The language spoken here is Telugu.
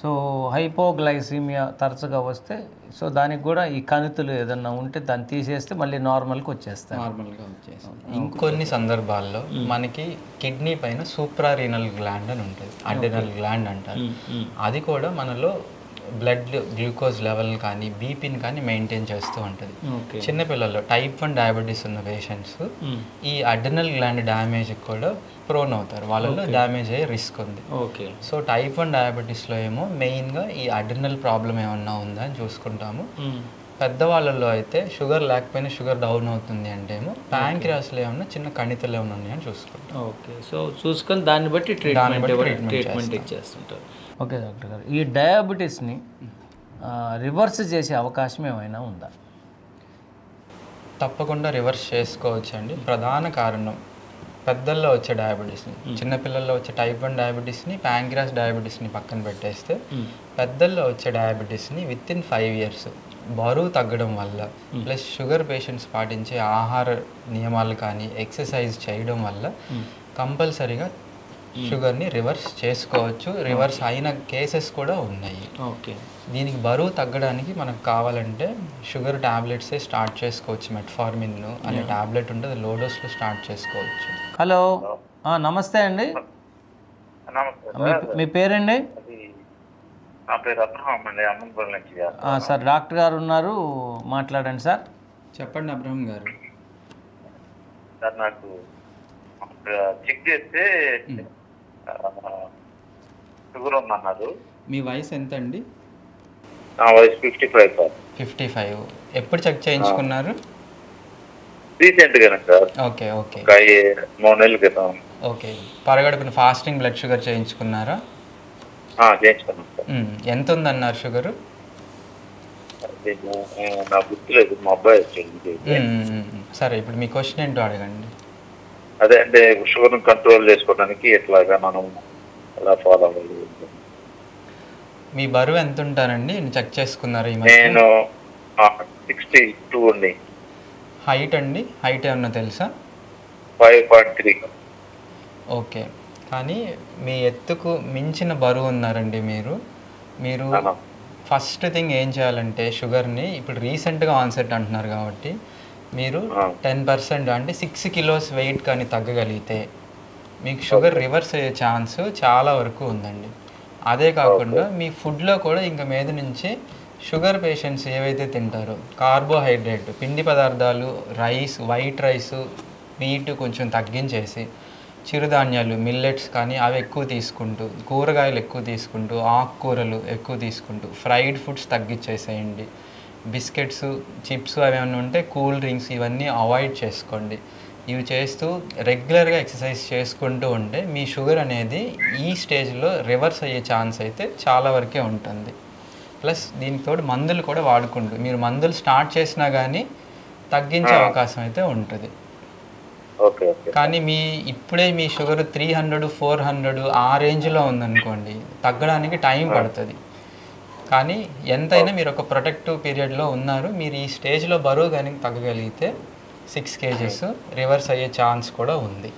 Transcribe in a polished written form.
సో హైపోగ్లైసీమియా తరచుగా వస్తే సో దానికి కూడా ఈ కణితులు ఏదన్నా ఉంటే దాన్ని తీసేస్తే మళ్ళీ నార్మల్కి వచ్చేస్తాయి. నార్మల్గా వచ్చేస్తుంది. ఇంకొన్ని సందర్భాల్లో మనకి కిడ్నీ పైన సూప్రారీనల్ గ్లాండ్ అని ఉంటుంది, అడ్రినల్ గ్లాండ్ అంటారు. అది కూడా మనలో బ్లడ్ గ్లూకోజ్ లెవెల్ కానీ బీపీని కానీ మెయింటైన్ చేస్తూ ఉంటుంది. చిన్నపిల్లల్లో టైప్ 1 డయాబెటీస్ ఉన్న పేషెంట్స్ ఈ అడ్రినల్ గ్లాండ్ డ్యామేజ్కి కూడా ప్రోన్ అవుతారు, వాళ్ళలో డ్యామేజ్ అయ్యే రిస్క్ ఉంది. సో టైప్ 1 డయాబెటీస్లో ఏమో మెయిన్గా ఈ అడ్రినల్ ప్రాబ్లం ఏమన్నా ఉందా అని చూసుకుంటాము. పెద్దవాళ్ళలో అయితే షుగర్ లేకపోయినా షుగర్ డౌన్ అవుతుంది అంటే ఏమో ప్యాంక్రియాస్లో ఏమన్నా చిన్న కణితులు ఏమన్నా ఉన్నాయని చూసుకుంటాం. ఓకే, సో చూసుకొని దాన్ని బట్టి ట్రీట్మెంట్ ఇచ్చేస్తుంటారు. ఓకే డాక్టర్ గారు, ఈ డయాబెటీస్ని రివర్స్ చేసే అవకాశం ఏమైనా ఉందా? తప్పకుండా రివర్స్ చేసుకోవచ్చు అండి. ప్రధాన కారణం పెద్దల్లో వచ్చే డయాబెటీస్ని, చిన్నపిల్లల్లో వచ్చే టైప్ 1 డయాబెటీస్ని, ప్యాంక్రియాస్ డయాబెటీస్ని పక్కన పెట్టేస్తే పెద్దల్లో వచ్చే డయాబెటీస్ని వితిన్ 5 years బరువు తగ్గడం వల్ల ప్లస్ షుగర్ పేషెంట్స్ పాటించే ఆహార నియమాలు కానీ ఎక్సర్సైజ్ చేయడం వల్ల కంపల్సరీగా షుగర్ని రివర్స్ చేసుకోవచ్చు. రివర్స్ అయిన కేసెస్ కూడా ఉన్నాయి. ఓకే, దీనికి బరువు తగ్గడానికి మనకు కావాలంటే షుగర్ ట్యాబ్లెట్సే స్టార్ట్ చేసుకోవచ్చు. మెట్ఫార్మిన్ అనే ట్యాబ్లెట్ ఉంటుంది, లో డోస్లో స్టార్ట్ చేసుకోవచ్చు. హలో, నమస్తే అండి. మీ పేరండి? నా పేరు అబ్రహం అండి, అమ్మంపల్లి నుంచి. సార్ డాక్టర్ గారు ఉన్నారు, మాట్లాడండి సార్. చెప్పండి అబ్రహం గారు. సార్ నాకు చెక్ చేస్తే షుగర్ ఉందన్నారు. మీ వయసు ఎంత అండి? నా వయసు 55 సార్. 55. ఎప్పుడు చెక్ చేయించుకున్నారు? రీసెంట్గానే సార్. ఓకే ఓకే, 3 నెలల క్రితం. ఓకే, పరగడుపున ఫాస్టింగ్ బ్లడ్ షుగర్ చేయించుకున్నారా? చేయించుకున్నాను సార్. ఎంత ఉందన్నారు షుగరు? నా గుర్తులేదు, మా అబ్బాయి వచ్చింది. సరే, ఇప్పుడు మీ క్వశ్చన్ ఏంటో అడగండి. అదే అంటే షుగర్ కంట్రోల్ చేసుకోవడానికి ఎట్లాగా మనం ఎలా ఫాలో అవ్వాలి? మీ బరువు ఎంత ఉంటారండి? చెక్ చేసుకున్నారు ఈ మధ్య? నేను 62 అండి. హైట్ అండి? హైట్ ఏమన్నా తెలుసా? 5.3. ఓకే, కానీ మీ ఎత్తుకు మించిన బరువు ఉన్నారండి మీరు. ఫస్ట్ థింగ్ ఏం చేయాలంటే షుగర్ని ఇప్పుడు రీసెంట్గా ఆన్సెట్ అంటున్నారు కాబట్టి మీరు 10% అంటే 6 kilos వెయిట్ కానీ తగ్గగలిగితే మీకు షుగర్ రివర్స్ అయ్యే ఛాన్స్ చాలా వరకు ఉందండి. అదే కాకుండా మీ ఫుడ్లో కూడా ఇంకా మీద నుంచి షుగర్ పేషెంట్స్ ఏవైతే తింటారో కార్బోహైడ్రేట్ పిండి పదార్థాలు, రైస్, వైట్ రైస్, వీట్ కొంచెం తగ్గించేసి చిరుధాన్యాలు, మిల్లెట్స్ కానీ అవి ఎక్కువ తీసుకుంటూ, కూరగాయలు ఎక్కువ తీసుకుంటూ, ఆకుకూరలు ఎక్కువ తీసుకుంటూ, ఫ్రైడ్ ఫుడ్స్ తగ్గించేసేయండి. బిస్కెట్స్, చిప్స్ అవి ఏమైనా ఉంటే కూల్ డ్రింక్స్ ఇవన్నీ అవాయిడ్ చేసుకోండి. ఇవి చేస్తూ రెగ్యులర్గా ఎక్సర్సైజ్ చేసుకుంటూ ఉంటే మీ షుగర్ అనేది ఈ స్టేజ్లో రివర్స్ అయ్యే ఛాన్స్ అయితే చాలా వరకే ఉంటుంది. ప్లస్ దీనితో మందులు కూడా వాడుకుంటూ మీరు మందులు స్టార్ట్ చేసినా కానీ తగ్గించే అవకాశం అయితే ఉంటుంది. కానీ ఇప్పుడే మీ షుగర్ 300, 400 ఆ రేంజ్లో ఉందనుకోండి, తగ్గడానికి టైం పడుతుంది. కానీ ఎంతైనా మీరు ఒక ప్రొటెక్టివ్ పీరియడ్లో ఉన్నారు. మీరు ఈ స్టేజ్లో బరువు కానీ తగ్గగలిగితే 6 kgs రివర్స్ అయ్యే ఛాన్స్ కూడా ఉంది.